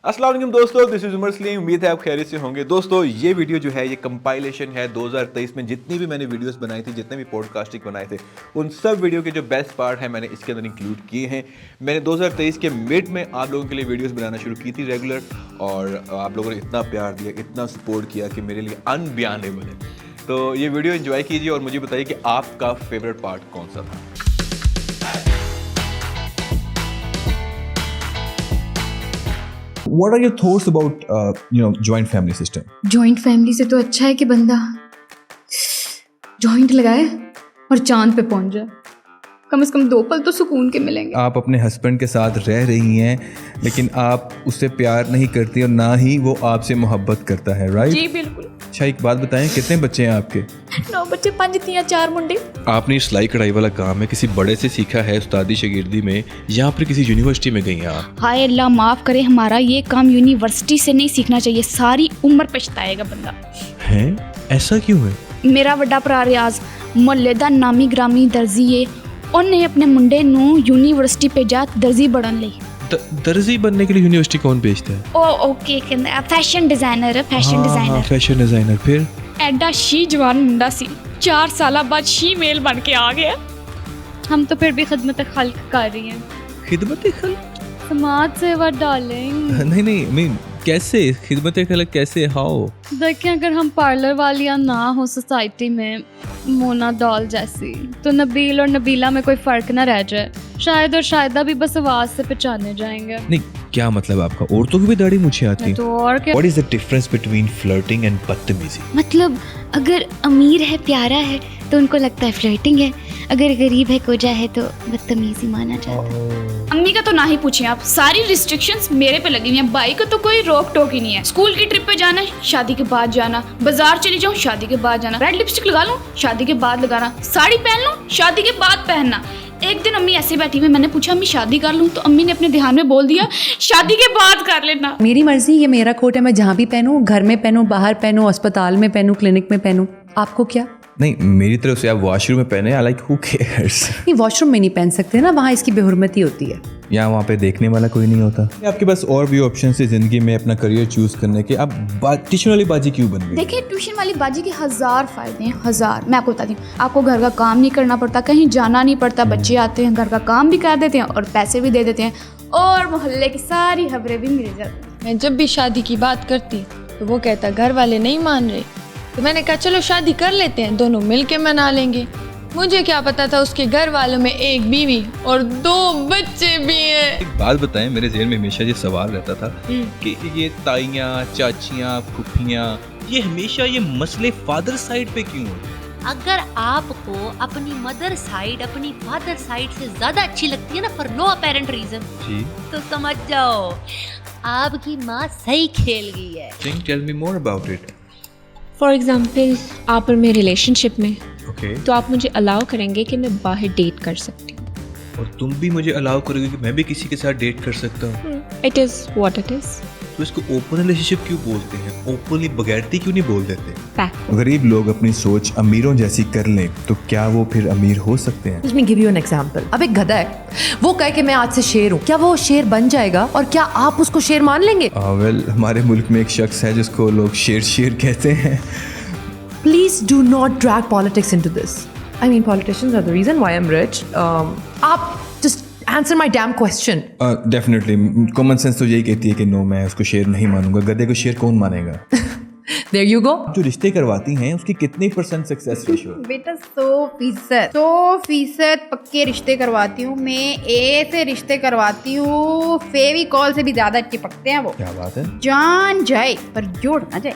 अस्सलाम वालेकुम दोस्तों, दिस इज उमर सलीम। उम्मीद है आप खैरियत से होंगे। दोस्तों ये वीडियो जो है ये कंपाइलेशन है 2023 में जितनी भी मैंने वीडियोस बनाई थी, जितने भी पॉडकास्टिंग बनाए थे, उन सब वीडियो के जो बेस्ट पार्ट है मैंने इसके अंदर इंक्लूड किए हैं। मैंने 2023 के मिड में आप लोगों के लिए वीडियोस बनाना शुरू की थी रेगुलर, और आप लोगों ने इतना प्यार दिया, इतना सपोर्ट किया कि मेरे लिए अनबयानेबल है। तो ये वीडियो एंजॉय कीजिए और मुझे बताइए कि आपका फेवरेट पार्ट कौन सा था। What are your thoughts about joint family system? Joint family से तो अच्छा है कि बंदा जॉइंट लगाए और चांद पे पहुंच जाए। कम से कम 2 पल तो सुकून के मिलेंगे। आप अपने हस्बैंड के साथ रह रही हैं, लेकिन आप उससे प्यार नहीं करती और ना ही वो आपसे मोहब्बत करता है, राइट? जी बिल्कुल। अच्छा, एक बात बताएं, कितने बच्चे हैं आपके? 9 बच्चे, 5 तियां 4 मुंडे। आपने सिलाई कढ़ाई वाला काम है किसी बड़े से सीखा है उस्तादी शागिर्दी में, या फिर किसी यूनिवर्सिटी में गई हैं आप? हाय अल्लाह माफ़ करे, हमारा ये काम यूनिवर्सिटी से नहीं सीखना चाहिए, सारी उम्र पछताएगा बंदा। हैं? ऐसा क्यों है? मेरा ਵੱਡਾ ਭਰਾ ਰਿਆਜ਼ ਮੁਹੱਲੇ ਦਾ ਨਾਮੀ ਗ੍ਰਾਮੀ ਦਰਜੀ ਏ, ਉਹਨੇ ਆਪਣੇ ਮੁੰਡੇ ਨੂੰ ਯੂਨੀਵਰਸਿਟੀ ਭੇਜਿਆ ਦਰਜੀ ਬਣਨ ਲਈ। दर्जी बनने के लिए यूनिवर्सिटी कौन भेजता है? ਉਹ ਓਕੇ ਕਹਿੰਦਾ ਫੈਸ਼ਨ ਡਿਜ਼ਾਈਨਰ ਹੈ, ਫੈਸ਼ਨ ਡਿਜ਼ਾਈਨਰ। Fashion designer. फिर ਐਡਾ ਸ਼ੀ ਜਵਾਨ ਮੁੰਡਾ ਸੀ, 4 ਸਾਲਾਂ ਬਾਅਦ ਸ਼ੀ ਮੇਲ ਬਣ ਕੇ आ गया। हम तो फिर भी खिदमत खल्क कर रही हैं, खिदमत खल समाज सेवा डार्लिंग। नहीं आई मीन कैसे खिदमत खलक कैसे? हाउ? देखिए, अगर हम पार्लर वालियाँ ना हो सोसाइटी में मोना डॉल जैसी, तो नबील और नबीला में कोई फ़र्क ना रह जाए। शायद और शायदा भी बस आवाज़ से पहचाने जाएंगे। नहीं, क्या मतलब आपका? औरतों की भी दाढ़ी मुझे आती है। तो और क्या what is the difference between flirting and बदतमीजी? मतलब, अगर अमीर है प्यारा है तो उनको लगता है फ्लर्टिंग है, अगर गरीब है कोजा है तो बदतमीजी माना जाता है। अम्मी का तो ना ही पूछिए आप, सारी रिस्ट्रिक्शंस मेरे पे लगी हुई हैं। भाई का तो कोई रोक टोक ही नहीं है। स्कूल की ट्रिप पे जाना है, शादी के बाद जाना। बाजार चली जाऊँ, शादी के बाद जाना। रेड लिपस्टिक लगा लूँ, शादी के बाद लगाना। साड़ी पहन लूँ, शादी के बाद पहनना। एक दिन अम्मी ऐसे बैठी हुई, मैंने पूछा अम्मी शादी कर लूँ, तो अम्मी ने अपने ध्यान में बोल दिया शादी के बाद कर लेना। मेरी मर्जी, ये मेरा कोट है, मैं जहाँ भी पहनूं, घर में पहनूं, बाहर पहनूं, अस्पताल में पहनूं, क्लिनिक में पहनूं। आपको क्या? नहीं, मेरी तरफ से आप वॉशरूम में पहने, आई लाइक हु केयर्स। नहीं, वॉशरूम में नहीं पहन सकते ना, वहाँ इसकी बेहुरमती होती है। यहाँ वहाँ पे देखने वाला कोई नहीं होता। आपके पास और भी ऑप्शन है ज़िंदगी में अपना करियर चूज करने के, आप ट्यूशन वाली बाजी क्यों बन गई? देखिए, ट्यूशन वाली बाजी के 1000 फ़ायदे हैं, 1000। मैं आपको बताती हूँ, आपको घर का काम नहीं करना पड़ता, कहीं जाना नहीं पड़ता, बच्चे आते हैं घर का काम भी कर देते हैं और पैसे भी दे देते हैं, और मोहल्ले की सारी खबरें भी मिल जाती हैं। मैं जब भी शादी की बात करती तो वो कहता घर वाले नहीं मान रहे, तो मैंने कहा चलो शादी कर लेते हैं, दोनों मिलके मना लेंगे। मुझे क्या पता था उसके घर वालों में 1 बीवी और 2 बच्चे भी हैं। एक बात बताएं, मेरे ज़हन में हमेशा ये सवाल रहता था कि ये ताइयाँ, चाचियाँ, फूफियाँ, ये हमेशा ये मसले फादर साइड पे क्यों होते हैं? अगर आपको अपनी मदर साइड अपनी फादर साइड से ज्यादा अच्छी लगती है ना, फॉर नो अपेरेंट रीजन, जी, तो समझ जाओ आपकी माँ सही खेल गई है। Tell me more about it. For example, आप और मैं रिलेशनशिप में, ओके, तो आप मुझे अलाउ करेंगे कि मैं बाहर डेट कर सकती हूँ। और तुम भी मुझे अलाउ करोगे कि मैं भी किसी के साथ डेट कर सकता हूँ? It is what it is. तो इसको ओपन रिलेशनशिप क्यों बोलते हैं? ओपनली बगैरती क्यों नहीं बोल देते? फैक्ट। गरीब लोग अपनी सोच अमीरों जैसी कर लें तो क्या वो फिर अमीर हो सकते हैं? Let me give you an example. अब एक गधा है, वो कहे कि मैं आज से शेर हूँ, क्या वो शेर बन जाएगा? और क्या आप उसको शेर मान लेंगे? वेल, हमारे मुल्क में एक शख्स है जिसको लोग शेर कहते हैं। Please do not drag politics into this. I mean, politicians are the reason why I'm rich. आप just answer my damn question. Definitely common sense तो यही कहती है कि नो, मैं उसको शेर नहीं मानूंगा। गधे को शेर कौन मानेगा? There you go. जो रिश्ते करवाती हैं उसकी कितनी % सक्सेस रेशियो? बेटा 100% पक्के रिश्ते करवाती हूँ मैं। ऐसे रिश्ते करवाती हूँ फेविकॉल से भी ज्यादा चिपकते हैं वो। क्या बात है? जान जाए पर जोड़ ना जाए।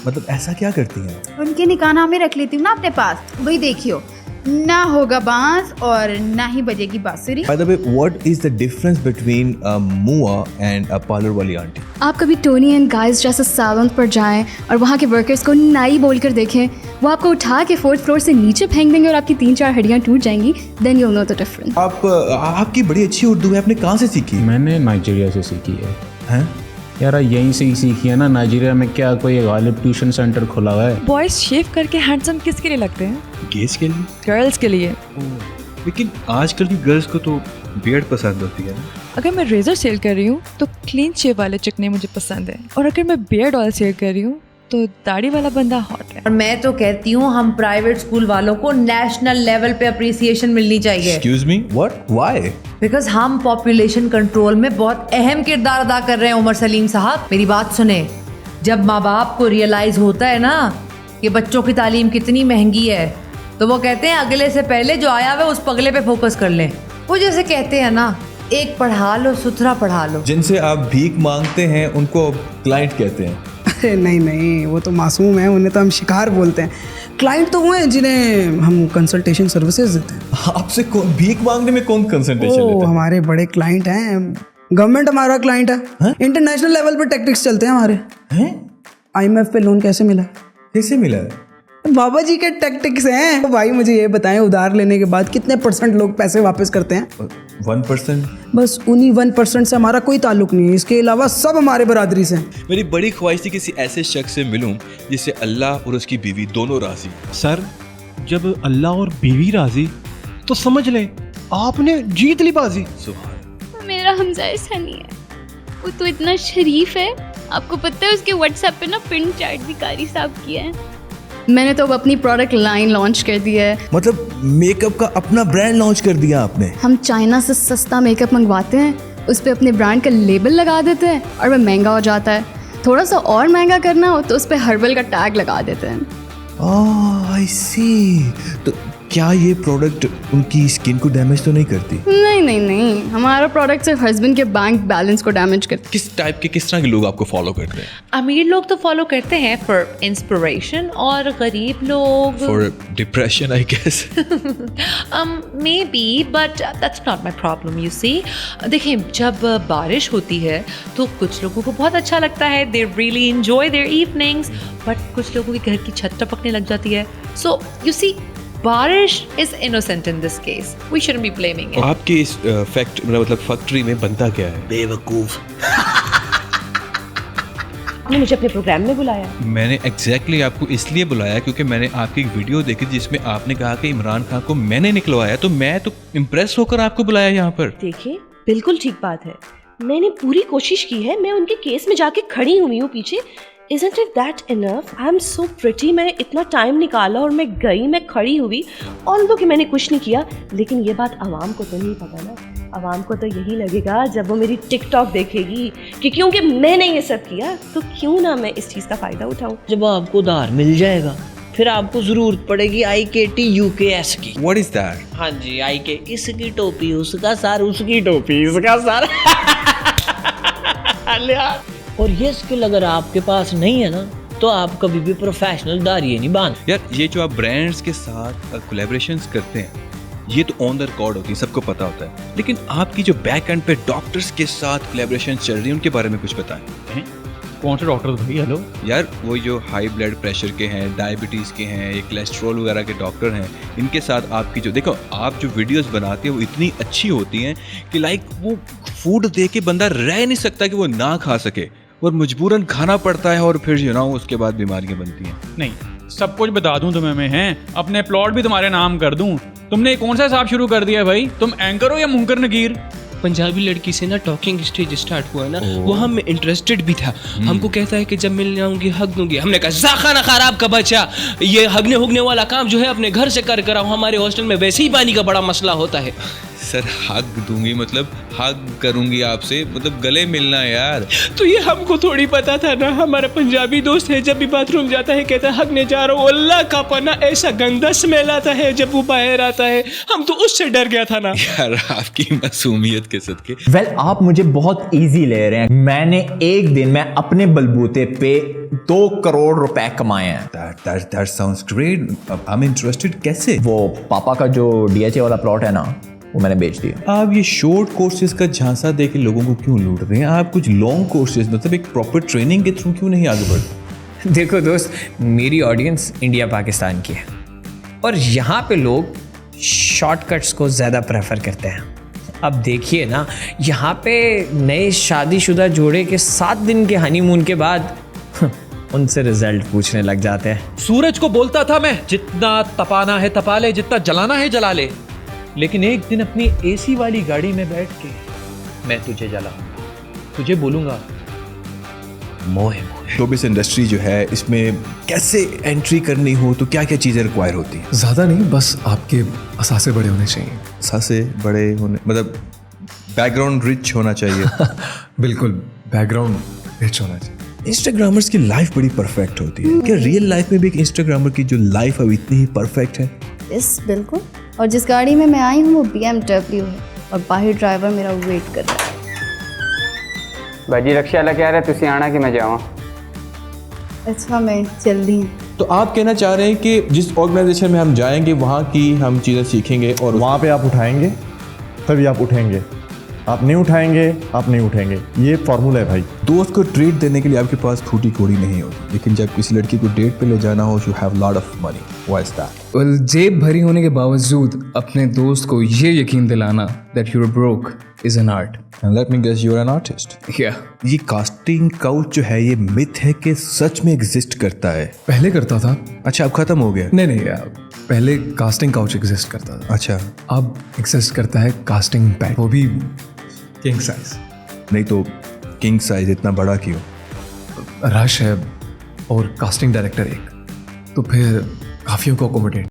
मतलब ऐसा क्या करती हैं? उनके निकाह में रख लेती हूँ ना अपने पास। वही देखियो, ना होगा बांस और ना ही बजेगी बांसुरी। By the way, what is the difference between a mua and a parlor वाली आंटी? आप कभी टोनी एंड गाइस जैसे सैलून पर जाएं और वहाँ के वर्कर्स को नाई बोलकर देखें, वो आपको उठा के 4th फ्लोर से नीचे फेंक देंगे और आपकी 3-4 हड्डियाँ टूट जाएंगी। Then you know the difference. आपकी बड़ी अच्छी उर्दू है, आपने कहाँ से सीखी? मैंने नाइजीरिया से सीखी है। हैं? यार यहीं से ही सीखी है ना, नाइजीरिया में क्या कोई गालिब ट्यूशन सेंटर खुला हुआ है? बॉयज शेव करके हैंडसम किसके लिए लगते हैं? गेस के लिए? गर्ल्स के लिए। लेकिन आजकल की गर्ल्स को तो बियर्ड पसंद होती है ना। अगर मैं रेजर सेल कर रही हूँ तो क्लीन शेव वाले चिकने मुझे पसंद है, और अगर मैं बियर्ड ऑयल सेल कर रही हूँ तो दाढ़ी वाला बंदा हॉट है। और मैं तो कहती हूँ हम प्राइवेट स्कूल वालों को नेशनल लेवल पे अप्रिसिएशन मिलनी चाहिए। Excuse me, what, why? Because हम पॉपुलेशन कंट्रोल में बहुत अहम किरदार अदा कर रहे हैं। उमर सलीम साहब, मेरी बात सुने। जब माँ बाप को रियलाइज होता है ना कि बच्चों की तालीम कितनी महंगी है, तो वो कहते हैं अगले से पहले जो आया हुआ उस पगले पे फोकस कर लें। वो जैसे कहते हैं ना, एक पढ़ा लो सुथरा पढ़ा लो। जिनसे आप भीख मांगते हैं उनको क्लाइंट कहते हैं। अरे नहीं, वो तो मासूम है, उन्हें तो हम शिकार बोलते हैं। क्लाइंट तो वो हैं जिन्हें हम कंसल्टेशन सर्विसेज देते हैं। आपसे कौन भीख मांगने में कौन कंसल्टेशन लेता है? हमारे बड़े क्लाइंट हैं, गवर्नमेंट हमारा क्लाइंट है। इंटरनेशनल लेवल पे टैक्टिक्स चलते हैं हमारे। IMF पे लोन कैसे मिला? कैसे मिला? बाबा जी के टैक्टिक्स हैं। तो भाई मुझे ये बताएं, उधार लेने के बाद कितने % लोग पैसे वापस करते हैं? 1%। बस उन्हीं 1% से हमारा कोई ताल्लुक नहीं है, इसके अलावा सब हमारे बरादरी से हैं। मेरी बड़ी ख्वाहिश थी किसी ऐसे शख्स से मिलूं जिससे अल्लाह और उसकी बीवी दोनों राजी। सर, जब अल्लाह और बीवी राजी तो समझ लें आपने जीत ली बाजी। वो मेरा हमजा ऐसा नहीं है, वो तो इतना शरीफ है। आपको पता है उसके व्हाट्सएप पे ना पिन चैट भी कारी साहब किया है। मैंने तो अब अपनी प्रोडक्ट लाइन लॉन्च कर दी है। मतलब मेकअप का अपना ब्रांड लॉन्च कर दिया आपने? हम चाइना से सस्ता मेकअप मंगवाते हैं, उस पर अपने ब्रांड का लेबल लगा देते हैं और वह महंगा हो जाता है। थोड़ा सा और महंगा करना हो तो उस पर हर्बल का टैग लगा देते हैं। आई सी। तो क्या ये प्रोडक्ट उनकी स्किन को डैमेज तो नहीं करती? नहीं, हमारा प्रोडक्ट सिर्फ हस्बैंड के बैंक बैलेंस को डैमेज करता है। किस टाइप के, किस तरह के लोग आपको फॉलो करते हैं? अमीर लोग तो फॉलो करते हैं फॉर इंस्पिरेशन, और गरीब लोग for depression I guess. Maybe, but that's not my problem. You see, देखिए जब बारिश होती है तो कुछ लोगों को बहुत अच्छा लगता है, they really enjoy there evenings, but कुछ लोगों के घर की छत टपकने लग जाती है। सो यू सी, बारिश is innocent in this case, we shouldn't be blaming it. आपकी इस मतलब फैक्ट्री में बनता क्या है? बेवकूफ। आपने मुझे अपने प्रोग्राम में बुलाया? मैंने एग्जैक्टली आपको इसलिए बुलाया क्योंकि मैंने आपकी एक वीडियो देखी जिसमें आपने कहा कि इमरान खान को मैंने निकलवाया, तो मैं तो इम्प्रेस होकर आपको बुलाया यहाँ पर। देखिए, बिल्कुल ठीक बात है, मैंने पूरी कोशिश की है, मैं उनके केस में जाके खड़ी हुई हूँ पीछे। Isn't it that enough? I'm so pretty. मैंने इतना टाइम निकाला और मैं गई, मैं खड़ी हुई, ऑल्दो कि मैंने कुछ नहीं किया। लेकिन ये बात आवाम को तो नहीं पता ना। आवाम को तो यही लगेगा जब वो मेरी टिकटॉक देखेगी कि क्योंकि मैंने ये सब किया, तो क्यों ना मैं इस चीज़ का फ़ायदा उठाऊँ। जब आपको उधार मिल जाएगा फिर आपको जरूरत पड़ेगी IKT UKS की। What is that? हाँ जी, IK, इसकी टोपी उसका सर, उसकी टोपी इसका सर। और ये स्किल अगर आपके पास नहीं है ना, तो आप कभी भी प्रोफेशनल दाढ़ी नहीं बांध। यार ये जो आप ब्रांड्स के साथ कोलैबोरेशंस करते हैं, ये तो ऑन द रिकॉर्ड होती है, सबको पता होता है, लेकिन आपकी जो बैक एंड पे डॉक्टर्स के साथ कोलैबोरेशन चल रही है उनके बारे में कुछ बताएं। कौन से डॉक्टर भाई? हेलो यार, वो जो हाई ब्लड प्रेशर के हैं, डायबिटीज़ के हैं, ये कोलेस्ट्रॉल वगैरह के डॉक्टर हैं, इनके साथ आपकी जो, देखो आप जो वीडियोस बनाते हैं वो इतनी अच्छी होती हैं कि लाइक वो फूड दे के बंदा रह नहीं सकता कि वो ना खा सके, और मजबूरन खाना पड़ता है, और फिर उसके बाद बीमारियां बनती हैं। नहीं, सब कुछ बता दूं तुम्हें मैं, हैं अपने प्लॉट भी तुम्हारे नाम कर दूं। तुमने कौन सा हिसाब शुरू कर दिया भाई? तुम एंकर हो या मुंकर नगीर? पंजाबी लड़की से ना टॉकिंग स्टेज स्टार्ट हुआ ना, वो हम इंटरेस्टेड भी था। हमको कहता है कि जब मिल जाऊंगी हक दूंगी। हमने कहा जा खाना खराब का बच्चा, ये हगने हुगने वाला काम जो है अपने घर से कर कराओ, हमारे हॉस्टल में वैसे ही पानी का बड़ा मसला होता है। सर हक दूंगी मतलब हक करूंगी आपसे, मतलब गले मिलना यार। तो ये हमको थोड़ी पता था ना, हमारा पंजाबी दोस्त है, जब भी बाथरूम जाता है कहता है हगने जा रहा हूँ, अल्लाह का पना ऐसा गंदा स्मेल आता है जब वो बाहर आता है, हम तो उससे डर गया था ना यार, आपकी मासूमियत के सदके। वेल, आप मुझे बहुत इजी ले रहे हैं। मैंने एक दिन में अपने बलबूते पे 2 करोड़ रुपए कमाए हैं। That sounds great. I'm interested. कैसे? वो पापा का जो DHA वाला प्लॉट है ना, वो मैंने बेच दिया। आप ये शॉर्ट कोर्सेज का झांसा देके लोगों को क्यों लूट रहे हैं? आप कुछ लॉन्ग कोर्सेज, मतलब एक प्रॉपर ट्रेनिंग के थ्रू क्यों नहीं आगे बढ़ते? देखो दोस्त, मेरी ऑडियंस इंडिया पाकिस्तान की है और यहाँ पे लोग शॉर्टकट्स को ज़्यादा प्रेफर करते हैं। अब देखिए ना, यहाँ पे नए शादीशुदा जोड़े के 7 दिन के हनीमून के बाद उनसे रिजल्ट पूछने लग जाते हैं। सूरज को बोलता था मैं, जितना तपाना है तपा ले, जितना जलाना है जला ले। लेकिन एक दिन अपनी एसी वाली गाड़ी में बैठ के मैं तुझे जलाऊंगा, तुझे बोलूंगा मोहे मोहे। शोबिस इंडस्ट्री जो है इसमें कैसे एंट्री करनी हो तो क्या क्या चीज़ें रिक्वायर होती हैं? ज़्यादा नहीं, बस आपके असासे बड़े होने चाहिए। असासे बड़े होने मतलब बैकग्राउंड रिच होना चाहिए। बिल्कुल, बैकग्राउंड रिच होना चाहिए। इंस्टाग्रामर्स की लाइफ बड़ी परफेक्ट होती है। क्या रियल लाइफ में भी एक इंस्टाग्रामर की जो लाइफ अब इतनी ही परफेक्ट है? यस बिल्कुल। और जिस गाड़ी में मैं आई हूँ वो BMW है और बाहर ड्राइवर मेरा वेट कर रहा है। भाजी रक्षा लगे आ रहे तुसी आना कि मैं जाऊँ? अच्छा मैं जल्दी हूँ। तो आप कहना चाह रहे हैं कि जिस ऑर्गेनाइजेशन में हम जाएंगे वहाँ की हम चीज़ें सीखेंगे और वहाँ पे आप उठाएंगे तभी आप उठेंगे, आप नहीं उठाएंगे आप नहीं उठेंगे, ये फॉर्मूला है भाई। दोस्त को ट्रीट देने के लिए आपके पास फूटी कोड़ी नहीं होती, लेकिन जब किसी लड़की को डेट पे ले जाना हो you have lot of money. Why is that? Well, जेब भरी होने के बावजूद अपने दोस्त को ये यकीन दिलाना that you are broke is an art. And let me guess you are an artist. या ये कास्टिंग काउच जो है ये मिथ है कि सच में एग्जिस्ट करता है? पहले करता था। अच्छा अब खत्म हो गया? नहीं यार, पहले कास्टिंग काउच एग्जिस्ट करता था। अच्छा अब एग्जिस्ट करता है कास्टिंग पैड, वो भी किंग साइज। नहीं तो किंग साइज इतना बड़ा क्यों? रश है और कास्टिंग डायरेक्टर एक, तो फिर काफियों को अकोमोडेट